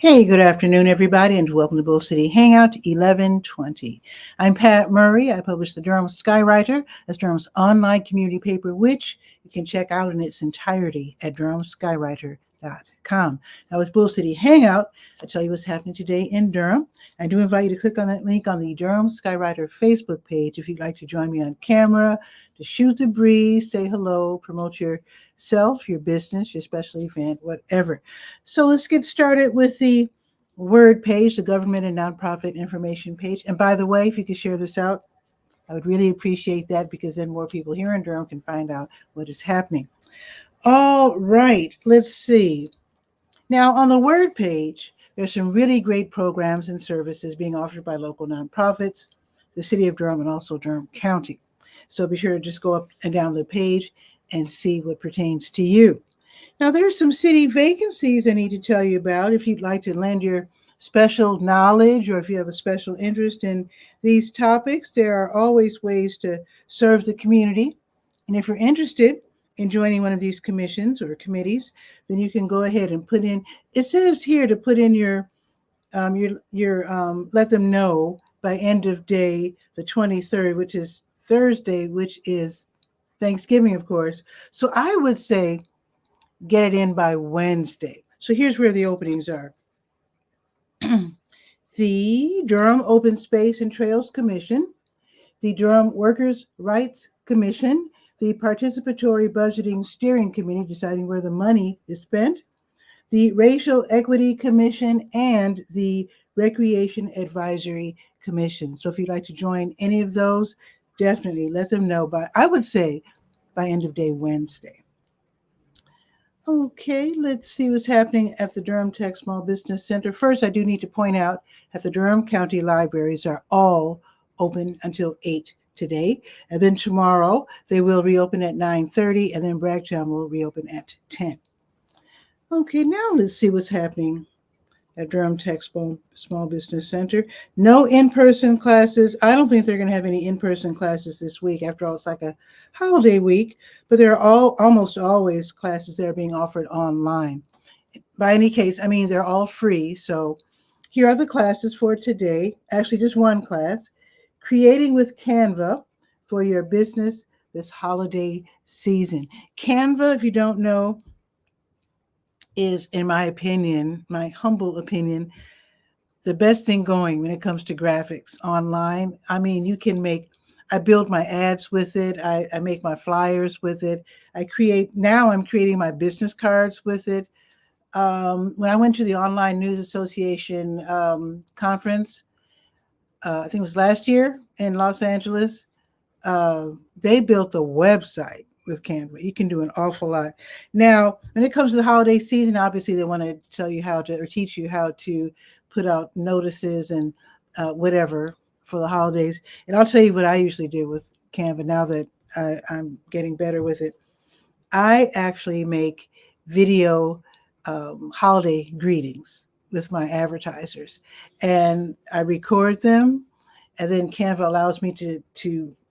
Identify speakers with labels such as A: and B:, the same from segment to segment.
A: Hey, good afternoon, everybody, and welcome to Bull City Hangout 1120. I'm Pat Murray. I publish the Durham Skywriter as Durham's online community paper, which you can check out in its entirety at durhamskywriter.com. Now, with Bull City Hangout, I tell you what's happening today in Durham. I do invite you to click on that link on the Durham Skywriter Facebook page if you'd like to join me on camera, to shoot the breeze, say hello, promote yourself, your business, your special event, whatever. So let's get started with the word page, the government and nonprofit information page. And by the way, if you could share this out, I would really appreciate that, because then more people here in Durham can find out what is happening. All right, let's see. Now, on the word page, there's some really great programs and services being offered by local nonprofits, the city of Durham, and also Durham County. So be sure to just go up and down the page and see what pertains to you. Now, there's some city vacancies I need to tell you about. If you'd like to lend your special knowledge, or if you have a special interest in these topics, there are always ways to serve the community. And if you're interested in joining one of these commissions or committees, then you can go ahead and put in, it says here to put in your let them know by end of day the 23rd, which is Thursday, which is Thanksgiving, of course. So I would say get it in by Wednesday. So here's where the openings are. The Durham Open Space and Trails Commission, the Durham Workers' Rights Commission, the Participatory Budgeting Steering Committee, deciding where the money is spent, the Racial Equity Commission, and the Recreation Advisory Commission. So if you'd like to join any of those, definitely let them know by, I would say, by end of day Wednesday. Okay, let's see what's happening at the Durham Tech Small Business Center. First, I do need to point out that the Durham County libraries are all open until 8 today. And then tomorrow, they will reopen at 9:30, and then Bragtown will reopen at 10. Okay, now let's see what's happening at Durham Tech Small Business Center. No in-person classes. I don't think they're going to have any in-person classes this week. After all, it's like a holiday week, but there are almost always classes that are being offered online. By any case, I mean, they're all free. So here are the classes for today. Actually, just one class, Creating with Canva for Your Business This Holiday Season. Canva, if you don't know, is, in my opinion, my humble opinion, the best thing going when it comes to graphics online. I mean, you can I build my ads with it. I make my flyers with it. I'm creating my business cards with it. When I went to the Online News Association conference, I think it was last year in Los Angeles, they built a website with Canva. You can do an awful lot. Now, when it comes to the holiday season, obviously they want to tell you how to, or teach you how to put out notices and whatever for the holidays. And I'll tell you what I usually do with Canva now that I'm getting better with it. I actually make video holiday greetings with my advertisers, and I record them, and then Canva allows me to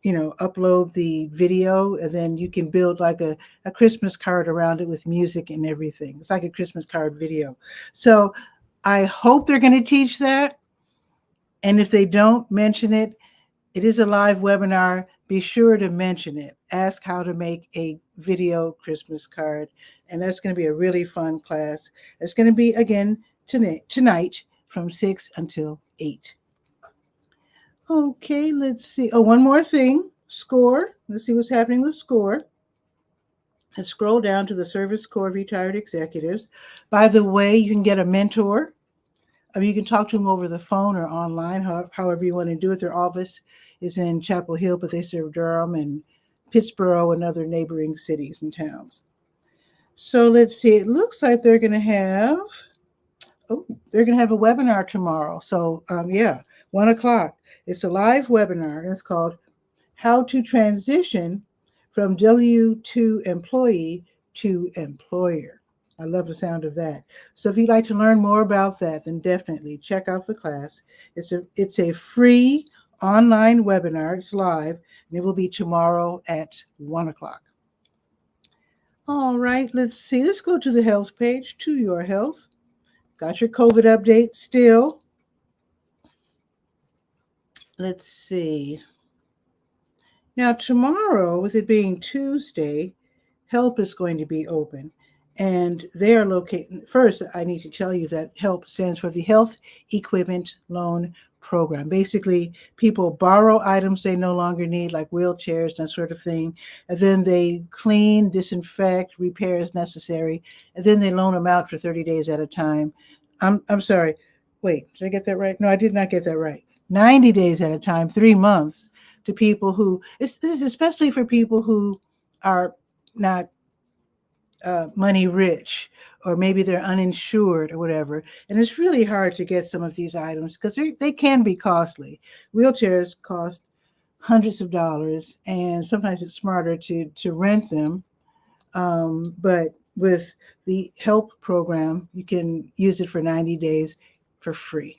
A: upload the video, and then you can build like a Christmas card around it with music and everything. It's like a Christmas card video. So I hope they're going to teach that. And if they don't mention it, it is a live webinar. Be sure to mention it. Ask how to make a video Christmas card. And that's going to be a really fun class. It's going to be, again, tonight from 6 until 8. Okay, let's see. Oh, one more thing. SCORE. Let's see what's happening with SCORE. And scroll down to the Service Corps of Retired Executives. By the way, you can get a mentor. I mean, you can talk to them over the phone or online, however you want to do it. Their office is in Chapel Hill, but they serve Durham and Pittsboro and other neighboring cities and towns. So let's see. It looks like they're going to have a webinar tomorrow. So 1 o'clock. It's a live webinar, and it's called How to Transition from W-2 Employee to Employer. I love the sound of that. So if you'd like to learn more about that, then definitely check out the class. It's a free online webinar. It's live, and it will be tomorrow at 1 o'clock. All right, let's see. Let's go to the health page, To Your Health. Got your COVID update still. Let's see. Now, tomorrow, with it being Tuesday, HELP is going to be open. And they are located. First, I need to tell you that HELP stands for the Health Equipment Loan Program. Basically, people borrow items they no longer need, like wheelchairs, that sort of thing. And then they clean, disinfect, repair as necessary. And then they loan them out for 30 days at a time. I'm sorry. Wait, did I get that right? No, I did not get that right. 90 days at a time, 3 months, to people who, this is especially for people who are not money rich, or maybe they're uninsured or whatever. And it's really hard to get some of these items because they can be costly. Wheelchairs cost hundreds of dollars, and sometimes it's smarter to rent them. But with the HELP program, you can use it for 90 days for free.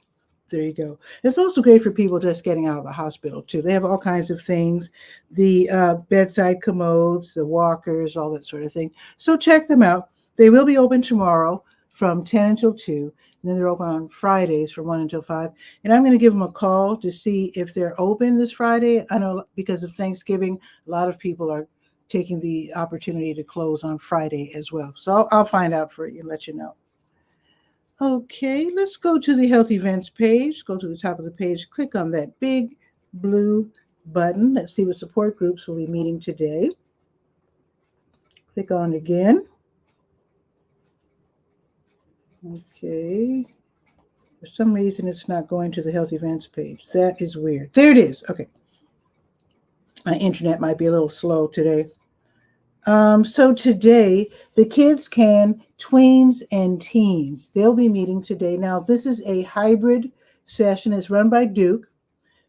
A: There you go. It's also great for people just getting out of the hospital, too. They have all kinds of things, the bedside commodes, the walkers, all that sort of thing. So check them out. They will be open tomorrow from 10 until 2. And then they're open on Fridays from 1 until 5. And I'm going to give them a call to see if they're open this Friday. I know because of Thanksgiving, a lot of people are taking the opportunity to close on Friday as well. So I'll find out for you and let you know. Okay, let's go to the health events page. Go to the top of the page, click on that big blue button. Let's see what support groups will be meeting today. Click on it again. Okay. For some reason, it's not going to the health events page. That is weird. There it is. Okay. My internet might be a little slow today. So today, the Kids Can Tweens and Teens, they'll be meeting today. Now, this is a hybrid session. It's run by Duke.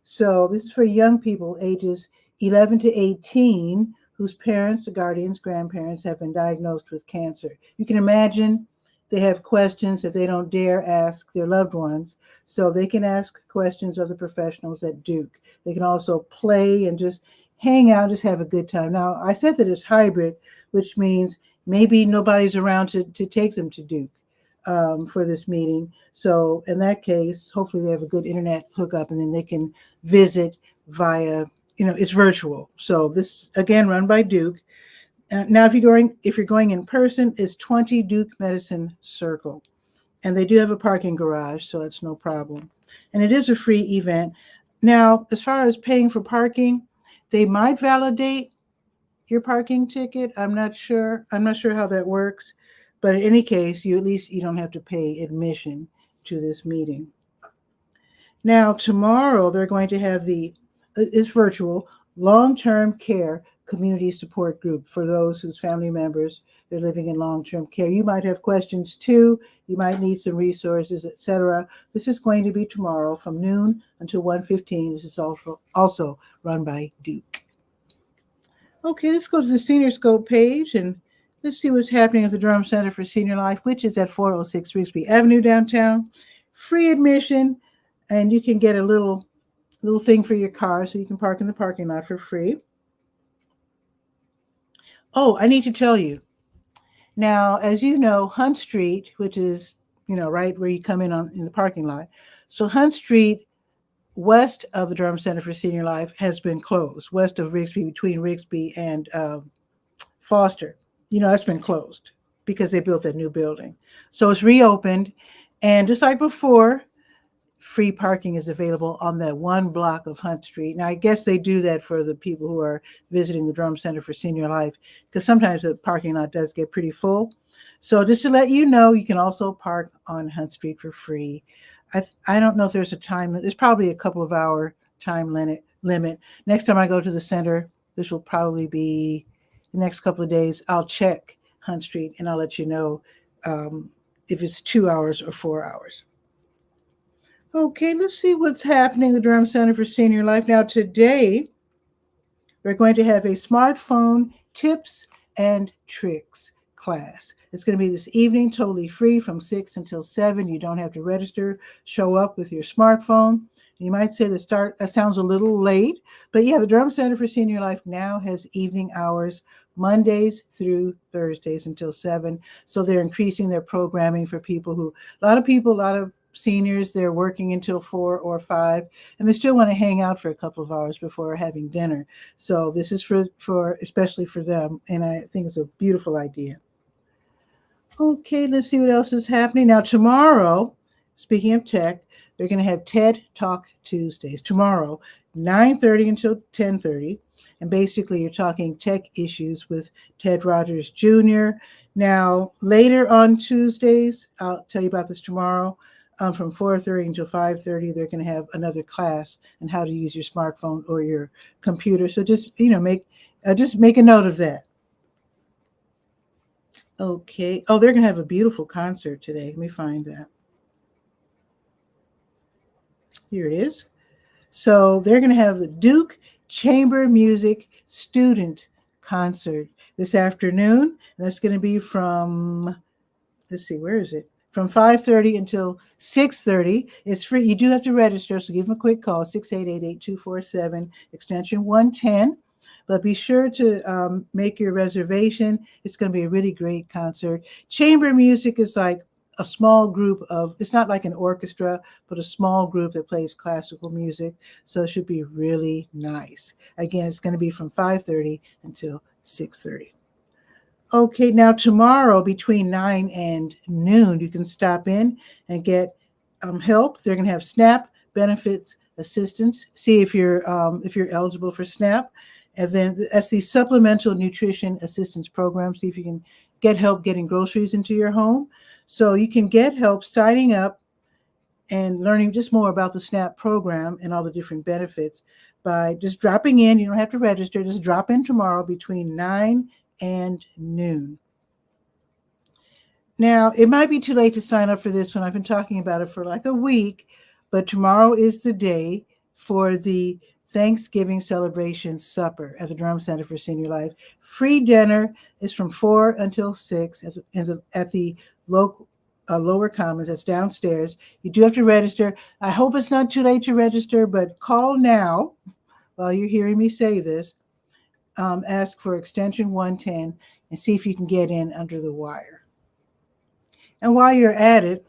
A: So this is for young people ages 11 to 18 whose parents, guardians, grandparents have been diagnosed with cancer. You can imagine they have questions that they don't dare ask their loved ones. So they can ask questions of the professionals at Duke. They can also play and just hang out, just have a good time. Now, I said that it's hybrid, which means maybe nobody's around to take them to Duke for this meeting. So in that case, hopefully they have a good internet hookup and then they can visit via, it's virtual. So this, again, run by Duke. Now, if you're going in person, it's 20 Duke Medicine Circle. And they do have a parking garage, so that's no problem. And it is a free event. Now, as far as paying for parking, they might validate your parking ticket. I'm not sure how that works, but in any case, you don't have to pay admission to this meeting. Now, tomorrow they're going to have it's virtual, long-term care community support group for those whose family members they're living in long-term care. You might have questions too. You might need some resources, etc. This is going to be tomorrow from noon until 1:15. This is also run by Duke. Okay, let's go to the Senior Scope page and let's see what's happening at the Durham Center for Senior Life, which is at 406 Rigsby Avenue downtown. Free admission, and you can get a little thing for your car so you can park in the parking lot for free. Oh, I need to tell you. Now, as you know, Hunt Street, which is, right where you come in the parking lot. So Hunt Street, west of the Durham Center for Senior Life, has been closed. West of Rigsby, between Rigsby and Foster, that's been closed because they built that new building. So it's reopened. And just like before, free parking is available on that one block of Hunt Street. Now, I guess they do that for the people who are visiting the Durham Center for Senior Life, because sometimes the parking lot does get pretty full. So just to let you know, you can also park on Hunt Street for free. I don't know if there's a time. There's probably a couple of hour time limit. Next time I go to the center, which will probably be the next couple of days, I'll check Hunt Street and I'll let you know if it's 2 hours or 4 hours. Okay, let's see what's happening at the Durham Center for Senior Life. Now, today, we're going to have a smartphone tips and tricks class. It's going to be this evening, totally free from 6 until 7. You don't have to register. Show up with your smartphone. You might say that sounds a little late, but yeah, the Durham Center for Senior Life now has evening hours, Mondays through Thursdays until 7. So they're increasing their programming for people a lot of seniors, they're working until 4 or 5, and they still want to hang out for a couple of hours before having dinner. So this is for especially for them, and I think it's a beautiful idea. Okay, let's see what else is happening. Now tomorrow, speaking of tech, they're going to have TED Talk Tuesdays. Tomorrow, 9:30 until 10:30. And basically, you're talking tech issues with Ted Rogers Jr. Now, later on Tuesdays, I'll tell you about this tomorrow, from 4:30 until 5:30, they're going to have another class on how to use your smartphone or your computer. So just, make a note of that. Okay. Oh, they're going to have a beautiful concert today. Let me find that. Here it is. So they're going to have the Duke Chamber Music Student Concert this afternoon. And that's going to be from, let's see, where is it? From 5:30 until 6:30. It's free. You do have to register, so give them a quick call, 688-8247, extension 110. But be sure to make your reservation. It's going to be a really great concert. Chamber music is like a small group it's not like an orchestra, but a small group that plays classical music. So it should be really nice. Again, it's going to be from 5:30 until 6:30. Okay, now tomorrow between 9 and noon, you can stop in and get help. They're going to have SNAP benefits assistance. See if you're eligible for SNAP. And then that's the Supplemental Nutrition Assistance Program. See if you can get help getting groceries into your home. So you can get help signing up and learning just more about the SNAP program and all the different benefits by just dropping in. You don't have to register. Just drop in tomorrow between 9 and noon. Now, it might be too late to sign up for this one. I've been talking about it for like a week, but tomorrow is the day for the Thanksgiving celebration supper at the Durham Center for Senior Life. Free dinner is from 4 until 6 at the local Lower Commons. That's downstairs. You do have to register. I hope it's not too late to register, but call now while you're hearing me say this. Ask for extension 110 and see if you can get in under the wire. And while you're at it,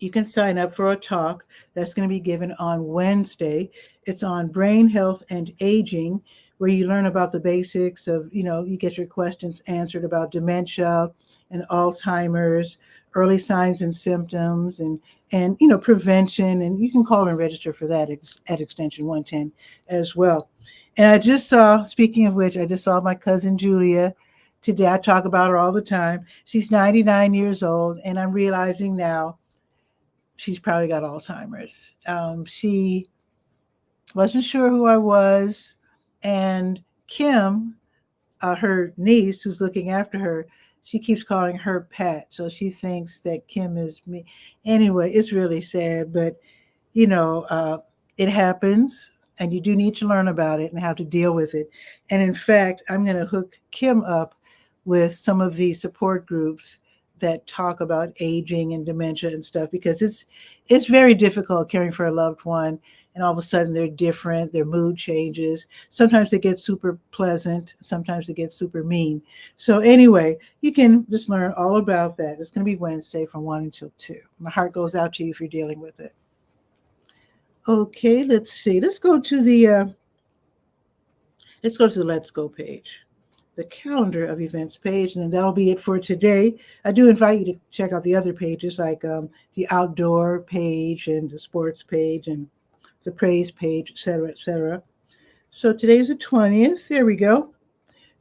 A: you can sign up for a talk that's going to be given on Wednesday. It's on brain health and aging, where you learn about the basics of, you get your questions answered about dementia and Alzheimer's, early signs and symptoms, and prevention. And you can call and register for that at extension 110 as well. And I just saw, speaking of which, I just saw my cousin Julia today. I talk about her all the time. She's 99 years old, and I'm realizing now she's probably got Alzheimer's. She wasn't sure who I was, and Kim, her niece who's looking after her, she keeps calling her Pat, so she thinks that Kim is me. Anyway, it's really sad, but it happens, and you do need to learn about it and how to deal with it. And in fact, I'm going to hook Kim up with some of these support groups that talk about aging and dementia and stuff, because it's very difficult caring for a loved one, and all of a sudden they're different, their mood changes. Sometimes they get super pleasant, sometimes they get super mean. So anyway, you can just learn all about that. It's going to be Wednesday from 1 until 2. My heart goes out to you if you're dealing with it. Okay, let's see. Let's go to the Let's Go page, the calendar of events page, and then that'll be it for today. I do invite you to check out the other pages, like the outdoor page and the sports page and the praise page, et cetera, et cetera. So today's the 20th. There we go.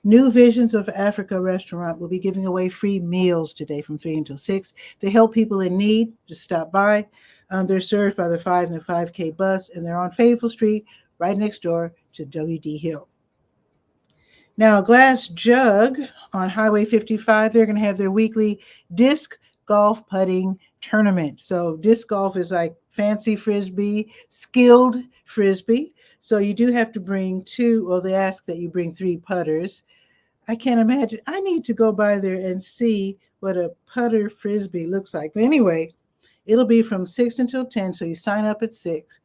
A: New Visions of Africa restaurant will be giving away free meals today from 3 until 6. They help people in need. Just stop by. They're served by the 5 and the 5K bus, and they're on Fayetteville Street, right next door to W.D. Hill. Now, Glass Jug on Highway 55, they're going to have their weekly disc golf putting tournament. So disc golf is like fancy frisbee, skilled frisbee. So you do have to bring they ask that you bring 3 putters. I can't imagine. I need to go by there and see what a putter frisbee looks like. But anyway, it'll be from 6 until 10. So you sign up at 6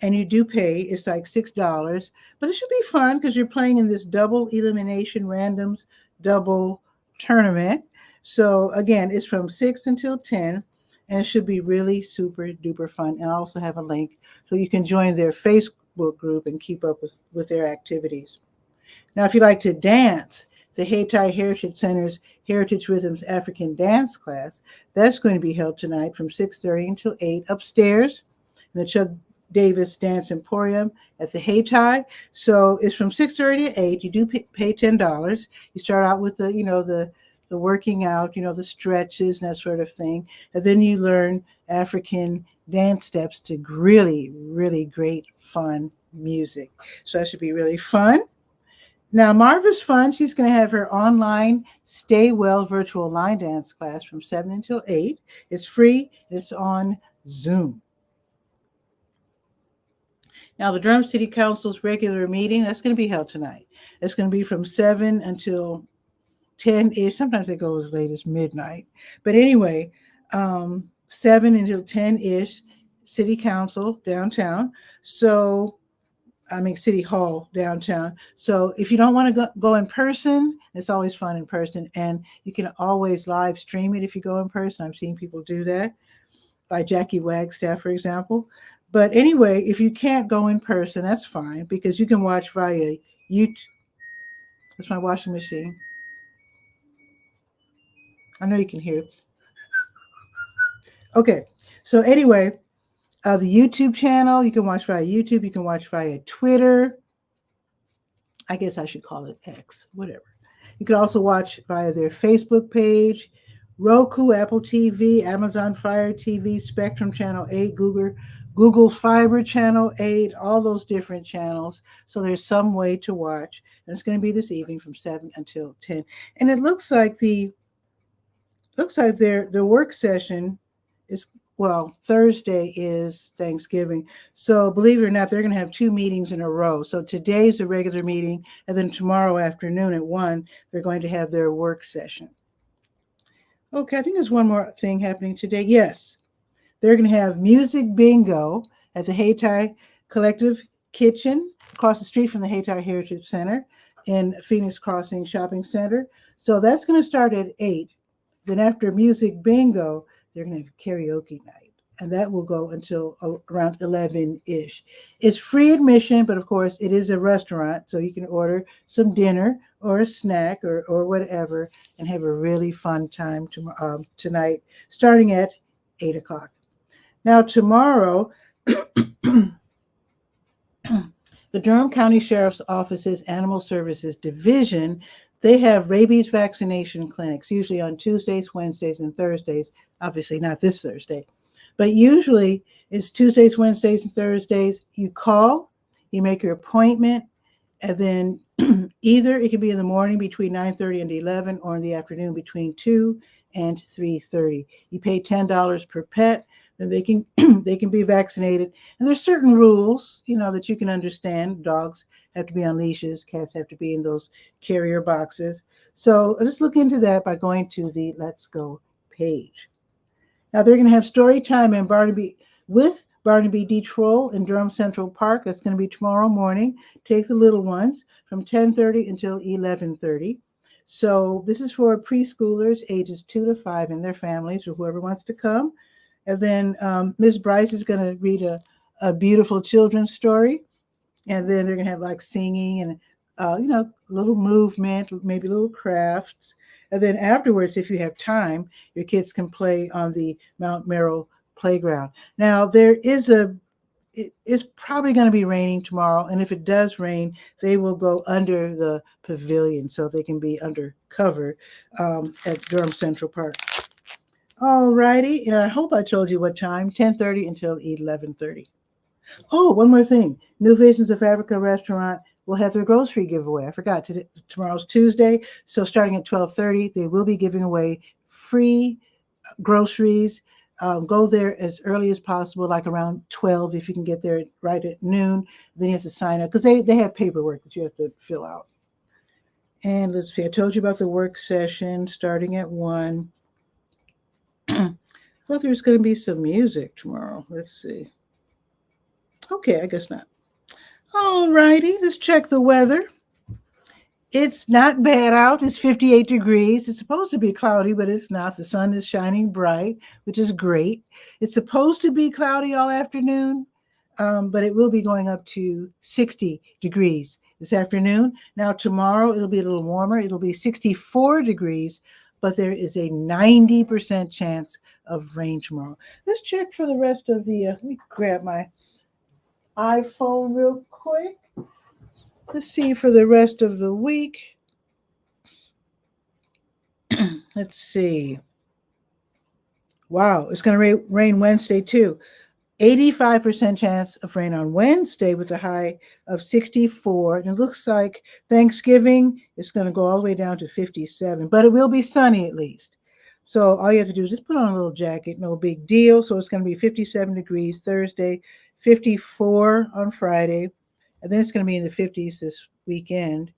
A: and you do pay. It's like $6. But it should be fun because you're playing in this double elimination randoms double tournament. So again, it's from 6 until 10. And it should be really super duper fun. And I also have a link so you can join their Facebook group and keep up with their activities. Now, if you like to dance, the 𝗕𝗨𝗟𝗟 Heritage Center's Heritage Rhythms African Dance class, that's going to be held tonight from 6:30 until 8 upstairs in the Chuck Davis Dance Emporium at the 𝗕𝗨𝗟. So it's from 6:30 to 8. You do pay $10. You start out with the working out, the stretches and that sort of thing. And then you learn African dance steps to really, really great, fun music. So that should be really fun. Now, Marva's fun. She's going to have her online Stay Well virtual line dance class from 7 until 8. It's free. It's on Zoom. Now, the Durham City Council's regular meeting, that's going to be held tonight. It's going to be from 7 until 10-ish. Sometimes they go as late as midnight. But anyway, 7 until 10-ish, City Council downtown. City Hall downtown. So if you don't want to go in person, it's always fun in person. And you can always live stream it if you go in person. I've seen people do that, like Jackie Wagstaff, for example. But anyway, if you can't go in person, that's fine because you can watch via YouTube. That's my washing machine. I know you can hear. Okay. So anyway, the YouTube channel, you can watch via YouTube. You can watch via Twitter. I guess I should call it X, whatever. You can also watch via their Facebook page, Roku, Apple TV, Amazon Fire TV, Spectrum Channel 8, Google Fiber Channel 8, all those different channels. So there's some way to watch. And it's going to be this evening from 7 until 10. And it looks like their work session is, Thursday is Thanksgiving. So believe it or not, they're going to have 2 meetings in a row. So today's the regular meeting, and then tomorrow afternoon at 1, they're going to have their work session. Okay, I think there's one more thing happening today. Yes, they're going to have music bingo at the 𝗕𝗨𝗟𝗟 Collective Kitchen across the street from the 𝗕𝗨𝗟 Heritage Center in Phoenix Crossing Shopping Center. So that's going to start at 8. Then after music bingo, they're going to have karaoke night, and that will go until around 11-ish. It's free admission, but of course it is a restaurant, so you can order some dinner or a snack or whatever and have a really fun time tonight, starting at 8 o'clock. Now tomorrow, the Durham County Sheriff's Office's Animal Services Division, they have rabies vaccination clinics, usually on Tuesdays, Wednesdays, and Thursdays. Obviously not this Thursday, but usually it's Tuesdays, Wednesdays, and Thursdays. You call, you make your appointment, and then either it can be in the morning between 9:30 and 11 or in the afternoon between 2 and 3:30. You pay $10 per pet, then they can be vaccinated. And there's certain rules, that you can understand. Dogs have to be on leashes, cats have to be in those carrier boxes. So just look into that by going to the Let's Go page. Now they're going to have story time in with Barnaby D. Troll in Durham Central Park. That's going to be tomorrow morning. Take the little ones from 10:30 until 11:30. So this is for preschoolers ages 2 to 5 and their families or whoever wants to come. And then Ms. Bryce is going to read a beautiful children's story. And then they're going to have like singing and, little movement, maybe little crafts. And then afterwards, if you have time, your kids can play on the Mount Merrill playground. Now, it's probably going to be raining tomorrow. And if it does rain, they will go under the pavilion so they can be under cover at Durham Central Park. All righty. And I hope I told you what time, 10:30 until 11:30. Oh, one more thing. New Visions of Africa restaurant will have their grocery giveaway. I forgot. Tomorrow's Tuesday. So starting at 12:30, they will be giving away free groceries. Go there as early as possible, like around 12, if you can get there right at noon. Then you have to sign up because they have paperwork that you have to fill out. And let's see, I told you about the work session starting at 1. I thought there was going to be some music tomorrow. Let's see. Okay, I guess not. All righty, let's check the weather. It's not bad out. It's 58 degrees. It's supposed to be cloudy, but it's not. The sun is shining bright, which is great. It's supposed to be cloudy all afternoon, but it will be going up to 60 degrees this afternoon. Now, tomorrow, it'll be a little warmer. It'll be 64 degrees, but there is a 90% chance of rain tomorrow. Let's check for the rest of the, let me grab my iPhone real quick. Let's see for the rest of the week. Let's see. Wow, it's going to rain Wednesday too. 85% chance of rain on Wednesday with a high of 64. And it looks like Thanksgiving is going to go all the way down to 57, but it will be sunny at least. So all you have to do is just put on a little jacket, no big deal. So it's going to be 57 degrees Thursday, 54 on Friday, and then it's going to be in the 50s this weekend.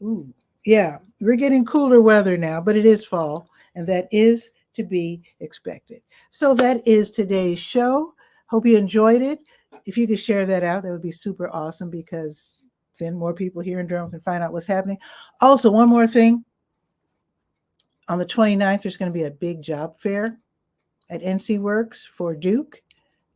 A: Ooh, yeah, we're getting cooler weather now, but it is fall, and that is to be expected. So that is today's show. Hope you enjoyed it. If you could share that out, that would be super awesome, because then more people here in Durham can find out what's happening. Also, one more thing. On the 29th, there's going to be a big job fair at NC Works for Duke.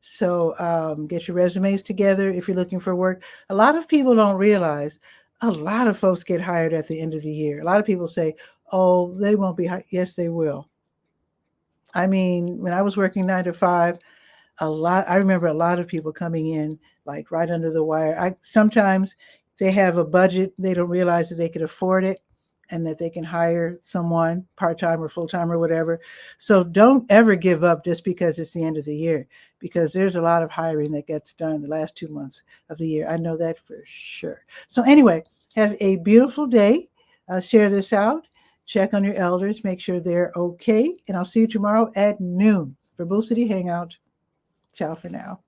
A: So get your resumes together if you're looking for work. A lot of people don't realize a lot of folks get hired at the end of the year. A lot of people say, oh, they won't be hired. Yes, they will. I mean, when I was working 9 to 5, I remember a lot of people coming in like right under the wire. Sometimes they have a budget. They don't realize that they could afford it and that they can hire someone part-time or full-time or whatever. So don't ever give up just because it's the end of the year, because there's a lot of hiring that gets done the last 2 months of the year. I know that for sure. So anyway, have a beautiful day. Share this out. Check on your elders. Make sure they're okay. And I'll see you tomorrow at noon for Bull City Hangout. Ciao for now.